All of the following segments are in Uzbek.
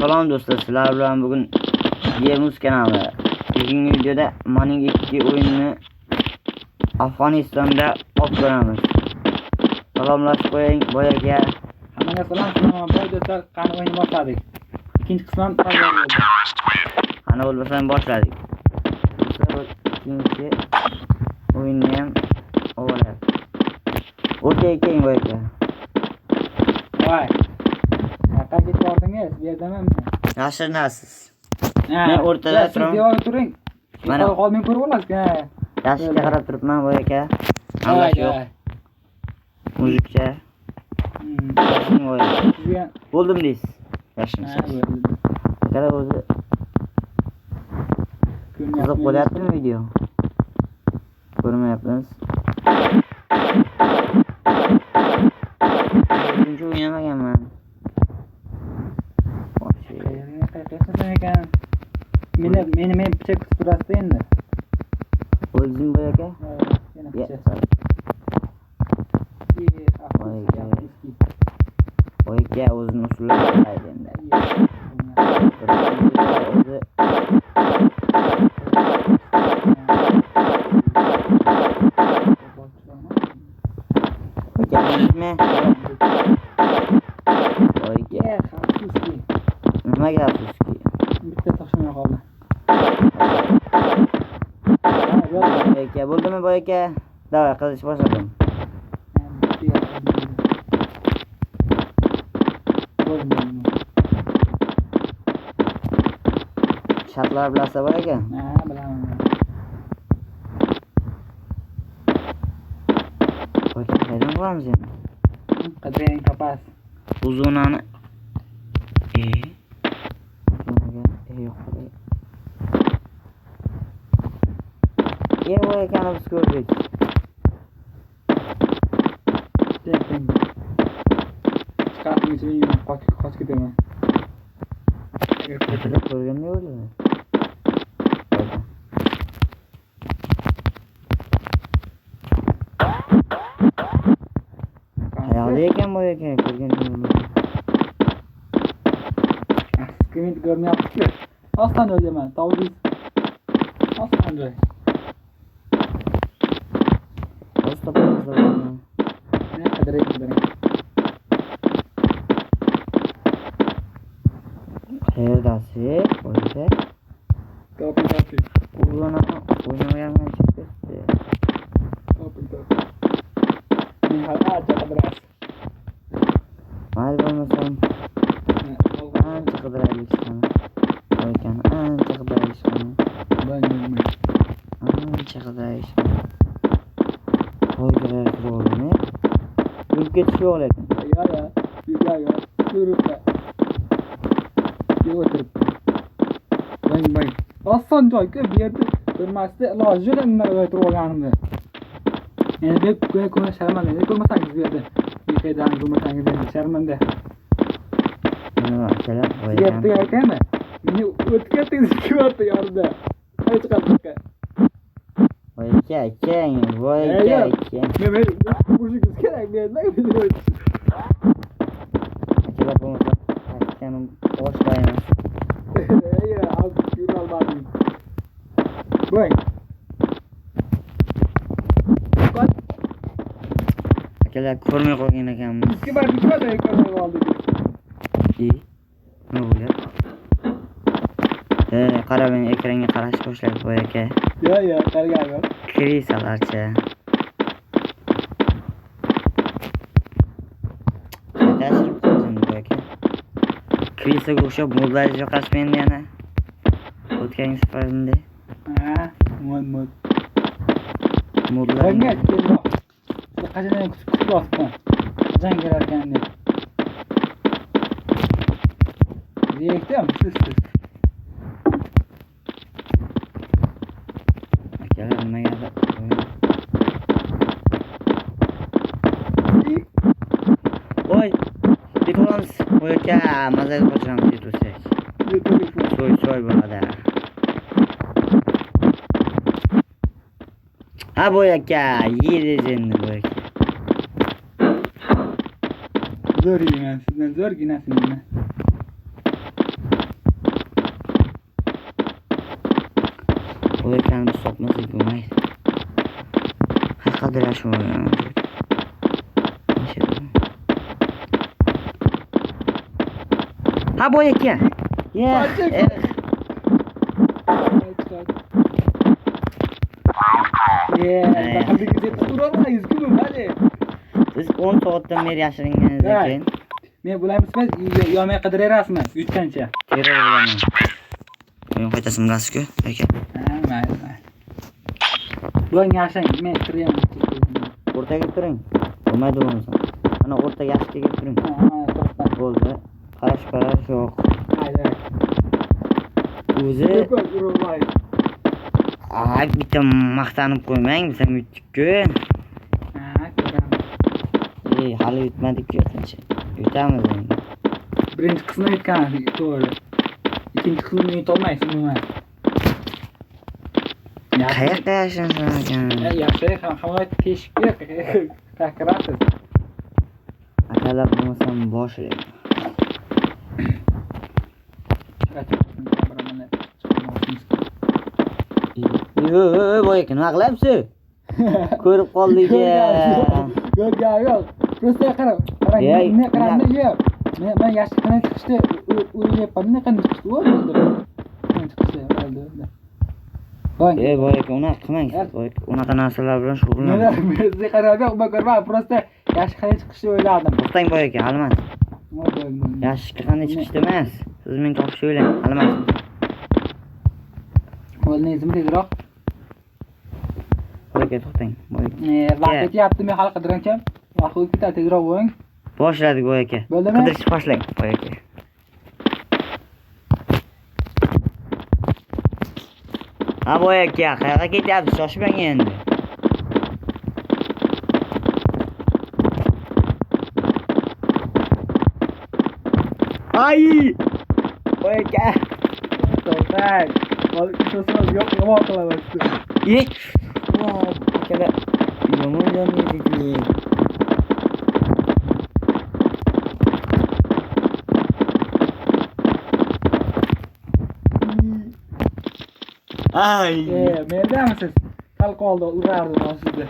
Salom do'stlar, sizlar bilan bugun Yemuz kanali. Bugungi videoda Manning 2 o'yinini Afg'onistonda olib ko'ramiz. Salomlashib qo'ying boyaga. Hammaga salom do'stlar, qani o'yinni boshladik. Ikkinchi qism tayyor bo'ldi. Qani bo'lmasam boshladik. Do'stlar, ikkinchi o'yinni ham o'g'irlab. O'rtaga keling boyaga. Voy. Qayerga ketib bordingiz? Bu yerdaman men. Yashirinasiz. Men o'rtada turaman. Devorga turing. Mana qolmay ko'rib olasiz. Yashikka qarab turibman boyaga. Anlash yo'q. Muzikcha. Bo'ldim deysiz. Yashirinasiz. Qara o'zi qiziq bo'lyaptimi video? Ko'rmayapmiz. Uchinchi o'ynamaganman. Meni picha kutib turasiz endi. O'zing boyaka? Yana picha. Boyaka o'zini usullab qo'yadi endi. Nimaga afsuski? Bitta toshmay qoldi. Boyaka bo'ldimi boyaka? Davay qilish boshladim. Shartlar bilasiz boyaka? Ha, bilaman. Boyaka qayerdan boramiz endi? Qadring topasiz. Uzunani boyakani biz ko'rdik. Chiqardim ichini qochib ketaman. Ko'rganda o'yladi. Hayali ekan boyaka ko'rganda o'yladi. Komment ko'rmayapti-ku. Ostan o'ylaman. Tovuq. Ostan joy. Qadring. Qayerdasiz? Boyaka. Topi. O'ynamaganman chiqdi. Topi. Men hali qadras. Mayli bo'lmasam ancha qidiraylik sana. Boyakani ancha qidiraylik sana. Ancha qidiraylik. Boyakalar kirib oldimi? Yurib ketish yo'q lekin. Yo. Yuribdi. O'tiribdi. Bang. Oson joy-ku bu yerda ko'rmasda iloji yo'q nima o'tirib olganimda. Endi ko'ra sharmanda ko'rmasangiz bu yerda. Beqaydan ko'rmasangiz endi sharmanda. Nima akalar boyakani. Ekanmi? Meni o'tkazdingiz 2 marta yorda. Hali chiqardik. Boyaka akang. Men burjingiz kerak bu yerda. Akalar bo'lmasa akani boshlaymiz. Bang. Akalar ko'rmay qolgan ekanmiz. 2 marta ko'rmay qoldik. Nima bo'lyapti? Qara men ekranga qarash boshladi boyaka. Yo, qaragan. Krisalarcha. Qaytashib qo'ydim boyaka. Krisaga o'xshab modlar yoqasmen yana. O'tgan safarda. Mod. Modlar. Qanday kelmoq. Qachon kutib olibman. Qachon kelar ekan deb. Direktim, siz. Akalar nimaga voy yetolamiz boyaka mazaga qochamiz yetursak soy bo'ladi. Ha boyaka yeriz endi boyaka. Zo'r yeyman sizdan zo'rginasini. Qadrlarini sotmasak bo'lmaydi. Qadrlash bo'lgan. Ha boy ekan. Siz 10 soatdan beri yashiringaningiz ekan. Men bularni yomay qidirasizmi? Yutgancha. Terror bo'laman. Men qaytasini bilasiz-ku, aka. Ha, mayli. Bularni yashang, men kirayam. O'rtaga turing. Bo'lmaydi bo'lmasa. Mana o'rtaga yashikka turing. Bo'ldi. Qarash yo'q. Haydi. O'zi bitta maqtanib qo'ymang, biz ham yutdik-ku. Ha, ko'raman. Hali yutmadik-ku qancha. Yutamiz endi. Birinchi qismini yutgandik, to'g'ri. Ikkinchi qismini yutolmaysiz nima? Qayoqqa yashasan ekan? Yaxshi, hamma teshikka kirasiz. Akalar bo'lmasam boshlaydi. Voy ekan, nima qilyapsiz? Ko'rib qoldik. Yo'q. Prosta qarang. Men qaranda yo'q. Men yashikdan chiqishda o'ylayapman, qanday chiqishdi o'ldi. Voy aka, unaqa qilmang. Unaqa narsalar bilan shug'ullanmang. Men qarab ko'rma, prosta yashikdan chiqishni o'yladim. To'xtang boy aka, halimas. Yashikka qanday chiqishdi emas. Siz men topishni o'ylang, halimas. Qo'lingizmi tezroq. Boy aka, to'xtang. Vaqt ketyapti, men hal qidirancham. Vaqt o'tib ketadi, tezroq bo'ling. Boshladik boy aka. Bo'ldimi? Qidirishni boshlang, boy aka. Ha boy aka, qayerga ketyapsiz? Shoshmang endi. Ay! Boy aka. To'xtang. So'z yo'q, yomon qilaman. Akalar yomon yonmaydi. Ay! Mendamisiz? Hal qoldi, urardim sizni.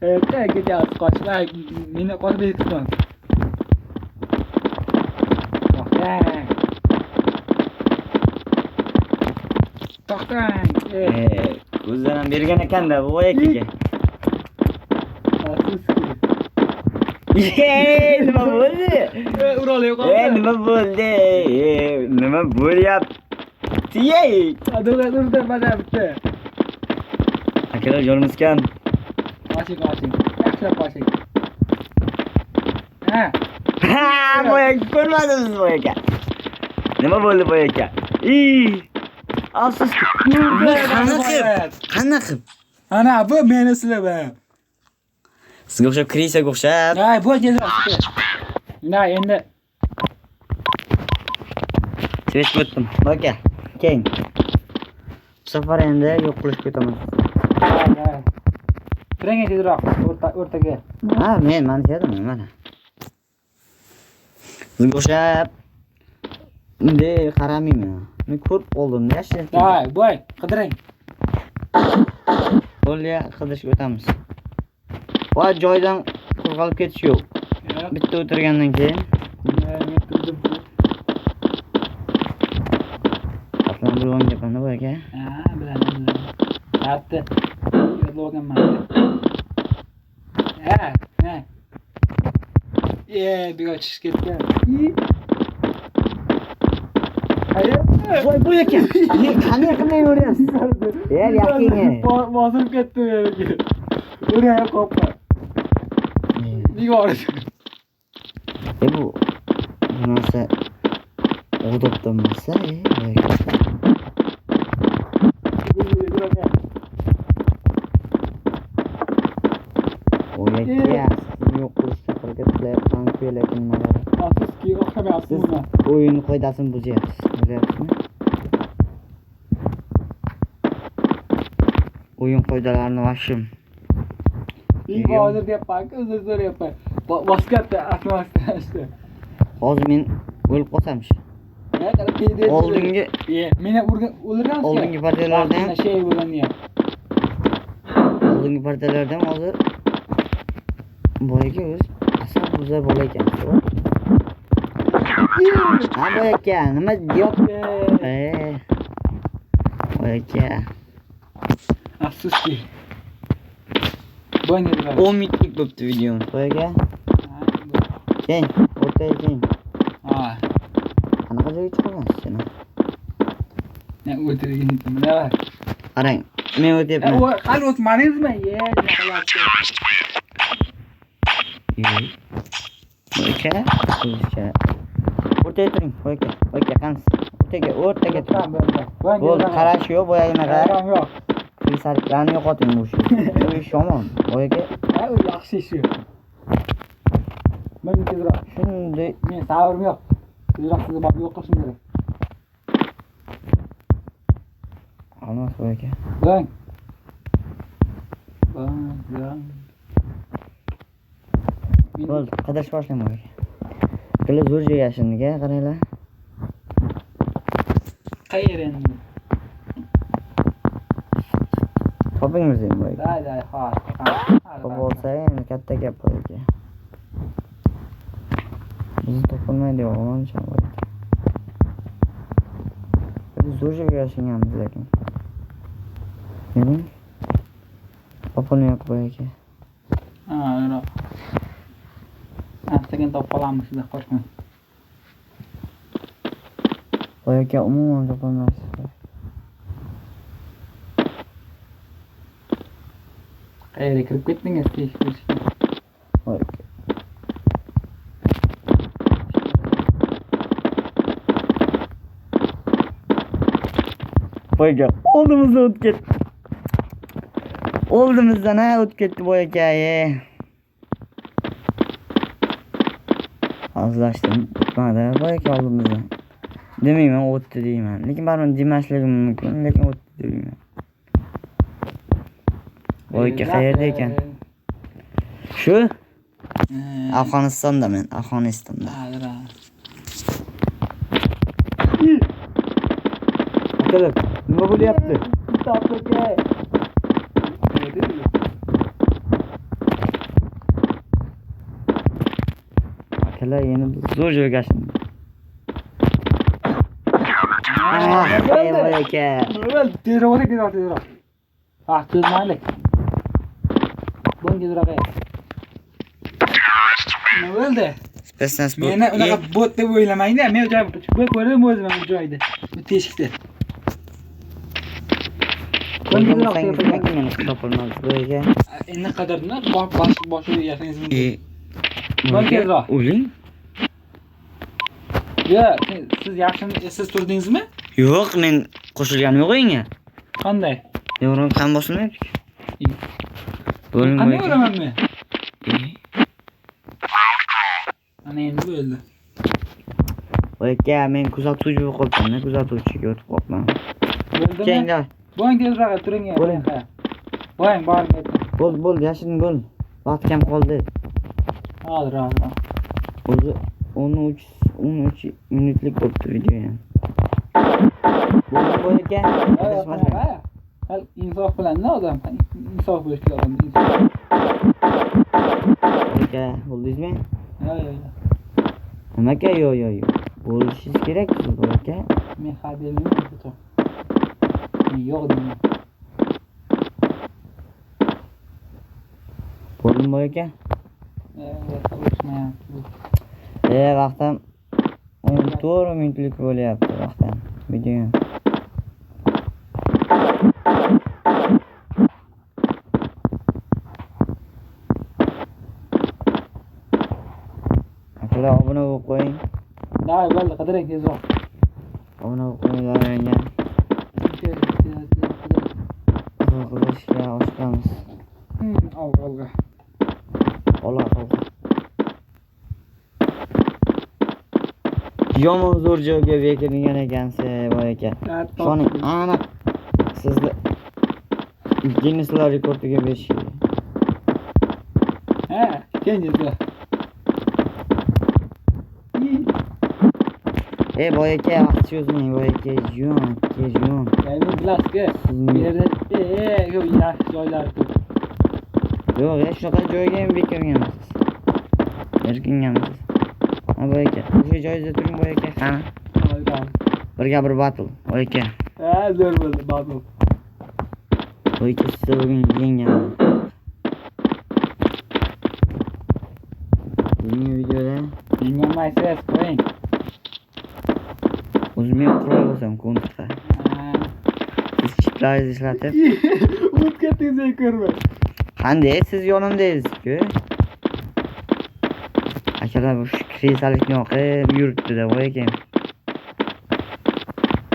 Qayerga ketyapsiz? Qochmang. Meni qochib ketdim. To'xtang. O'zlarim bergan ekan-da, voy akaga. Nima bo'ldi? Urolay qoldi. Nima bo'ldi? Nima bo'lyapti? Urdim mana bitta. Akalar yolmizkan. Qoching. Yaxshilab qoching. Ha, boy aka, ko'rmadingiz boy aka. Nima bo'ldi boy aka? Afsus. Qanaqa? Ana bu meni silab. Sizga o'xshab Krisaga o'xshab. Ay, bu tezroq. Na, endi Svet o'tdim. Boy aka, keng. Bu safar endi yo'q qilishga o'taman. Turing tezroq, o'rtaga. Ha, men dedim, mana. Sizga o'xshab bunday qaramayman. Men ko'rib qoldim-da, yashirib. Ay, boy, qidiring. Bo'ldi, qidirishga o'tamiz. Voy, joydan qo'zg'alib ketish yo'q. Bitta o'tirgandan keyin. Aslan bilgan gapimda boy aka. Ha, bilaman. Hatto yozganman. Ha. Biroq chish ketgan. Voy aka. Qanday qilmay o'ryapsiz? Yakinga. Bosib ketdi yerga. O'raya qopma. Digor. Bu narsa odobdan bo'lsa, yo'q qilishga harakat qilyapman-ku, lekin nimalar. Afsuski, o'xshamayapsiz. O'yin qoidasini buzyapsiz. Bilyapsizmi? O'yin qoidalarini vashim. Hozir deyapman-ku, uzr so'rayapman. Boshqatda atmasdan. Hozir men o'lib qolsam-chi. Oldingi meni o'ldirgan oldingi partiyalardan şey bo'lgan ya. oldingi partiyalardan hozir boyagi o'z asab buza bo'lar ekan. Ha boyaka, nima yo'q? Boyaka. Afsuski. Bo'yinga 10 minutlik bo'pti videomiz. Boyaka. Keng, o'rtaga keng. Ha. Qanaqa joyga chiqaman sen? Ne o'tirgan nima var? Qarang, men o'tyapman. Hali o'tmadingizmi? Boyaka, o'zcha. O'rtaga turing, boyaka. Boyaka qans. O'rtaga turing. Bo'l, qarash yo'q, boyagina qara. Yo'q. Sarklarni yo'qoting bu ish. Bu ish yomon. Boyaka. Ha, u yaxshi ish. Men tezroq. Shunday Men sabrim yo'q. Tezroq sizni borib yo'q qilishim kerak. olmas boyaka. Bang. Bo'l, qadirish boshlang boyaka. Qilib zo'r joyga yashindiga qaranglar. Qayerda endi? Topingiz endi boyaka. Day, ha. Top olsa endi katta gap boyaka. Bizni topolmaydi o'g'loncha boyaka. Biz zo'r joyga yashinganmiz lekin. Mening topolmay yo'q boyaka. Ha, yo'q. Sekin topib qolamiz, siz qo'rqmang. Boyaka umuman topolmaysiz. Qayerga kirib ketdingiz, tekshirishga? Boyaka. Boyaka, oldimizdan o'tib ketdi. Oldimizdan o'tib ketdi boyaka. Azlashdim. O'tmadi boyaka oldimizdan. Demayman o'tdi deyman. Lekin baribir demasligim mumkin, lekin o'tdi deyman. Boyaka qayerda ekan? Shu? Afg'onistonda men, Afg'onistonda. Akalar, nima bo'lyapti? Akalar yana zo'r joyga yashindi. Boyaka. Tezroq. Ha, tezmaylik. Bunga tezroq. Nima bo'ldi? Spesnas bu. Meni unaqa bot deb o'ylamang-da. Men joy ko'rdim o'zim bu joyda. Bu teshikda. Bunga tezroq meni topolmadi boyaka. Endi qadarda boshi yashingiz mumkin. Bunga tezroq. O'ling? Yo'q, siz turdingizmi? Yo'q, men qo'shilganim yo'q o'yinga. Qanday? Yo'q, ham bosilmayapti. Bo'ling Qanday boyaka. o'raman men? Ana endi bo'ldi. Boyaka, men kuzatuvchi bo'lib qoldim, kuzatuvchiga o'tib qoldim. Bo'ldimi? Kenglar. Bo'ling tezroq turing. Bo'ling. Bo'ling, boring. Bo'l, yashin bo'l. Vaqt kam qoldi. Hozir. O'zi 13 minutlik bo'libdi video ham. Boyaka. Hal insof bilan odam, insof bo'lish kerak odam. Boyaka, bo'ldingizmi? Yo'q. Nimaga yo'q. Bo'lishingiz kerak siz boyaka. Men xabarni yo'q. Men yo'q deyman. Bo'ldimi boyaka? Vaqtim 14 minutlik bo'lyapti vaqtim. Video. Akalar obuna bo'lib qo'ying. Day, bo'ldi, qidiring tezroq. Obuna bo'lib qo'yinglar menga. Qilishga oshqamiz. Olga. Ola. Yomon zo'r joyga bekilgan ekansiz boyaka. Shoning aniq sizni Guinnesslar rekordiga berishdi. Kenjida. boy aka vaqt cho'zmang boy aka jon aka jon. Yani bilasizki bu yerda yo'q yaxshi joylar ko'p. Yo'q shunaqa joyga ham bekorganmisiz. Erkinganmisiz. Ha boy aka o'sha joyda turing boy aka. Qani birga bir battle boy aka. Ha zo'r bo'ldi battle. Boy aka siz bugun yengam. Bugungi videoda Yengolmaysiz qo'ying. o'zim ham qurol bo'lsam kontrqa. Siz chiplaringizni ishlatib O'tga tezak ko'rmay. qanday siz yonimdasiz-ku? Akalar bu kresalikni o'qib yuribdi-da voy ekan.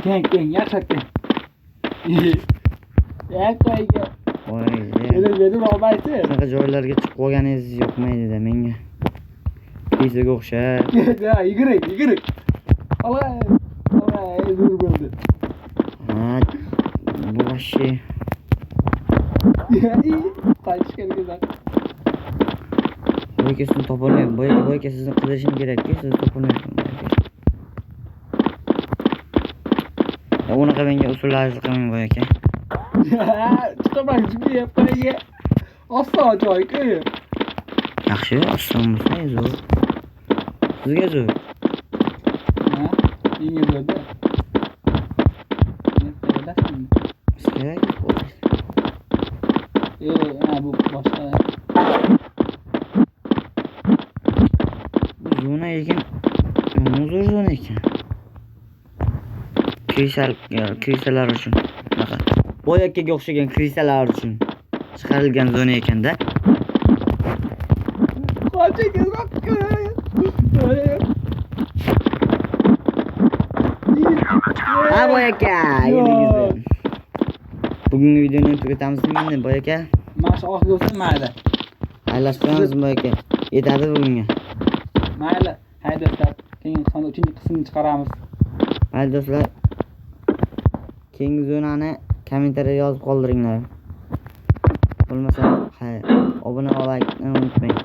Keng yaxshi keng. Qo'yga. Voy. Bedir olmaysiz. Shunaqa joylarga chiqib qolganingiz yoqmaydi-da menga. Kresaga o'xshab. Ya yigirik. Olay zo'r bo'ldi. Ha, bu vashi. Qaytish kerak. Boy aka sizni topolmayman. Boy aka sizni qidirishim kerak-ku, sizni topolmayman. Unaqa menga usullaringizni qilmang boy aka. Chiqaman qo'yga. Oson joy-ku. Yaxshi, oson bo'lsa zo'r. Sizga zo'r. Ha, menga zo'rda. Sizga bu boshqa. Zona ekan. Zo'r zona ekan. Krisalar uchun. Bunaqa. Boy akaga o'xshagan krisalar uchun chiqarilgan zona ekanda. Ha boy aka, yedingizmi? Bugungi videoni tugatamiz endi boy aka. Mana shu oxirgi o'sin mayli. Xayrlashamiz boy aka. Yetadi bugunga. Mayli. Hay do'stlar, keyingi sonda 3-qismini chiqaramiz. Mayli do'stlar. Keyingi zonani kommentariyga yozib qoldiringlar. Bo'lmasa, obuna va like unutmang.